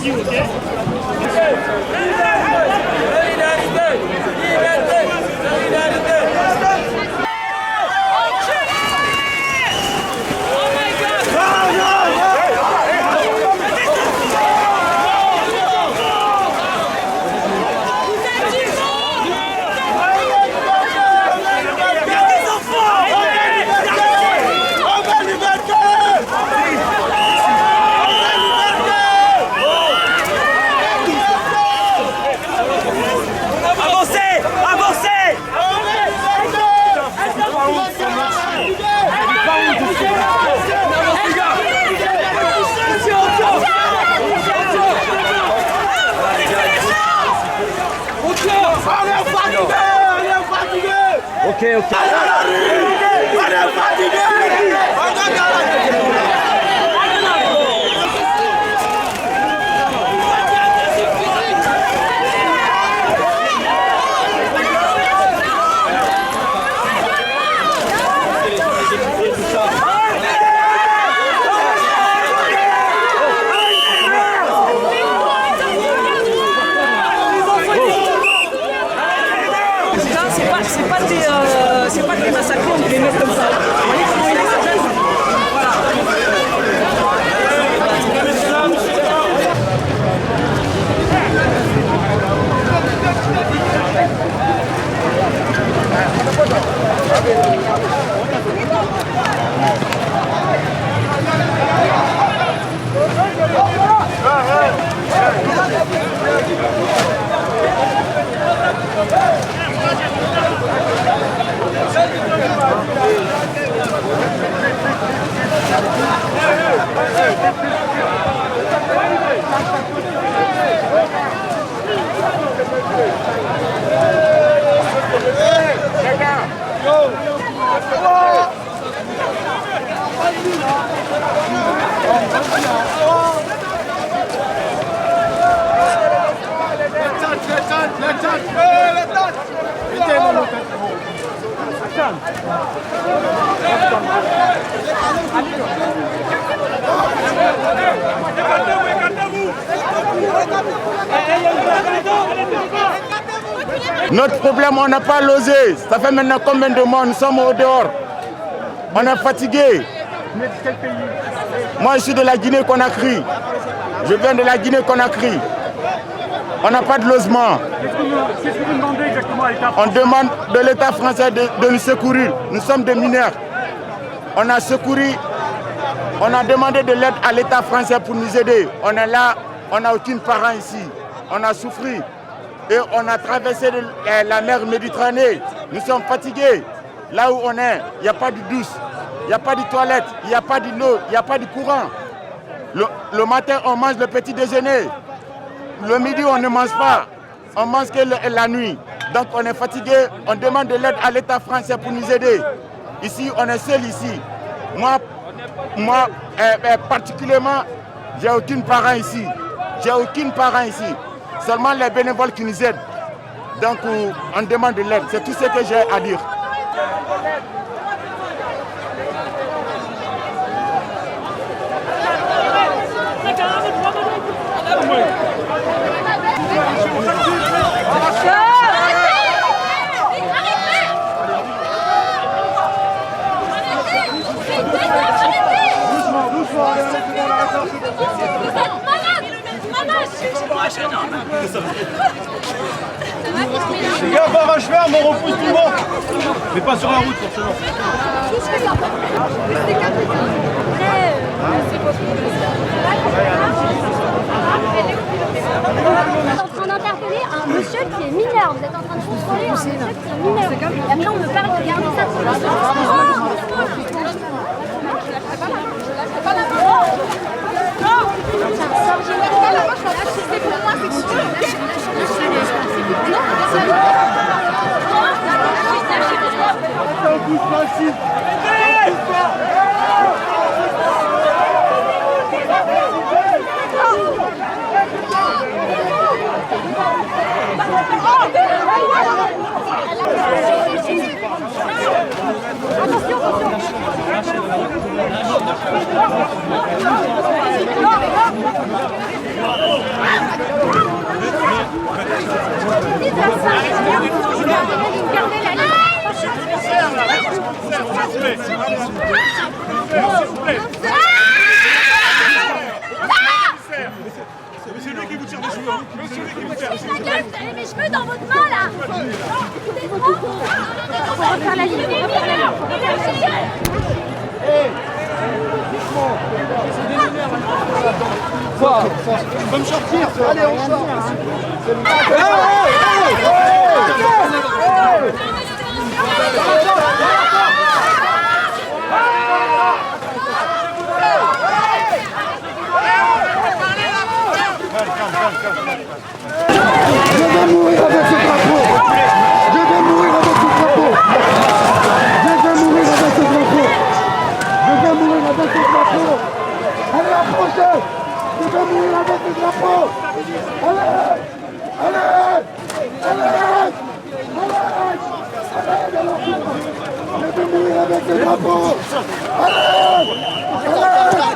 ici, ok? Ok, ok. C'est pas des massacres, on les met comme ça. Vous voyez comment il est cette jeune? Voilà. Notre problème, on n'a pas losé. Ça fait maintenant combien de mois nous sommes au dehors? On est fatigué. Moi, je suis de la Guinée-Conakry. Je viens de la Guinée-Conakry. On n'a pas de logement. Qu'est-ce que vous demandez exactement à l'État français? On demande de l'État français de nous secourir. Nous sommes des mineurs. On a secouru, on a demandé de l'aide à l'État français pour nous aider. On est là, on n'a aucun parent ici. On a souffert et on a traversé la mer Méditerranée. Nous sommes fatigués. Là où on est, il n'y a pas de douche, il n'y a pas de toilette, il n'y a pas d'eau, il n'y a pas de courant. Le matin, on mange le petit déjeuner. Le midi, on ne mange pas. On mange que la nuit. Donc on est fatigué. On demande de l'aide à l'État français pour nous aider. Ici, on est seul ici. Moi particulièrement, j'ai aucun parent ici. J'ai aucun parent ici. Seulement les bénévoles qui nous aident. Donc on demande de l'aide. C'est tout ce que j'ai à dire. Les gars, pas vache ferme, on repousse tout le monde. Mais pas sur la route, forcément. Vous êtes en train d'interpeller un monsieur qui est mineur. Vous êtes en train de contrôler un monsieur qui est mineur. Et après, on me parle de garder ça sur la C'est lui qui vous tire les cheveux. C'est lui qui vous tire les cheveux. Vous avez mes cheveux dans votre main là. On va refaire la ligne. Tu vas me sortir. Allez, on sort. Je vais mourir avec ce drapeau. Je vais mourir avec ce drapeau. Je vais mourir avec ce drapeau. Je vais mourir avec ce drapeau. Allez, approchez. Je vais mourir avec ce drapeau. Allez, allez, allez, allez. Je vais mourir avec ce drapeau. Allez, allez, allez.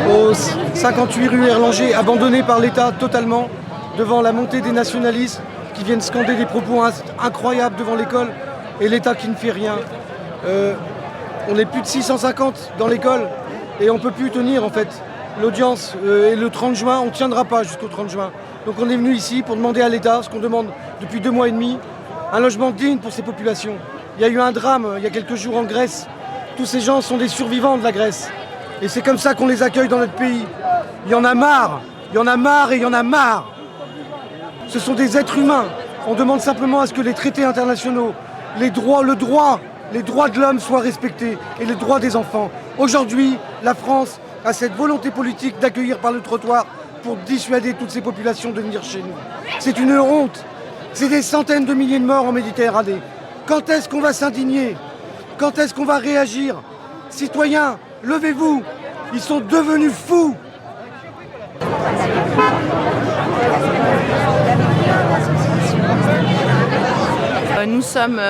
Aux 58 rue Erlanger, abandonné par l'État totalement, devant la montée des nationalistes qui viennent scander des propos incroyables devant l'école et l'État qui ne fait rien. On est plus de 650 dans l'école et on ne peut plus tenir en fait. L'audience est le 30 juin, on ne tiendra pas jusqu'au 30 juin. Donc on est venu ici pour demander à l'État, ce qu'on demande depuis 2 mois et demi, un logement digne pour ces populations. Il y a eu un drame il y a quelques jours en Grèce. Tous ces gens sont des survivants de la Grèce. Et c'est comme ça qu'on les accueille dans notre pays. Il y en a marre, il y en a marre et il y en a marre. Ce sont des êtres humains. On demande simplement à ce que les traités internationaux, les droits de l'homme soient respectés et les droits des enfants. Aujourd'hui, la France a cette volonté politique d'accueillir par le trottoir pour dissuader toutes ces populations de venir chez nous. C'est une honte. C'est des centaines de milliers de morts en Méditerranée. Quand est-ce qu'on va s'indigner? Quand est-ce qu'on va réagir? Citoyens, levez-vous. Ils sont devenus fous. Nous sommes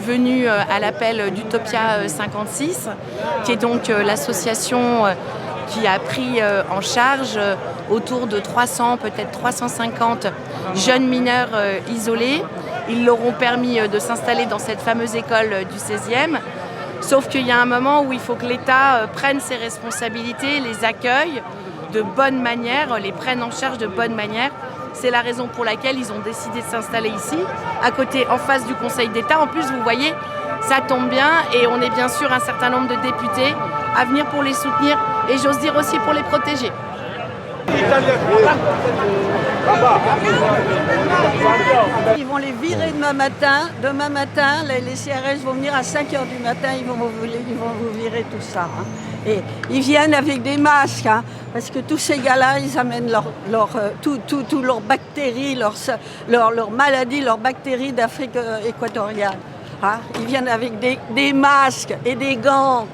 venus à l'appel d'Utopia 56, qui est donc l'association qui a pris en charge autour de 300, peut-être 350 jeunes mineurs isolés. Ils leur ont permis de s'installer dans cette fameuse école du 16e. Sauf qu'il y a un moment où il faut que l'État prenne ses responsabilités, les accueille de bonne manière, les prenne en charge de bonne manière. C'est la raison pour laquelle ils ont décidé de s'installer ici, à côté, en face du Conseil d'État. En plus, vous voyez, ça tombe bien et on est bien sûr un certain nombre de députés à venir pour les soutenir et j'ose dire aussi pour les protéger. Ils vont les virer demain matin. Demain matin, les CRS vont venir à 5h du matin, ils vont vous virer tout ça. Hein. Et ils viennent avec des masques, hein, parce que tous ces gars-là, ils amènent toutes leurs bactéries, leurs maladies, leurs bactéries d'Afrique équatoriale. Hein. Ils viennent avec des masques et des gants.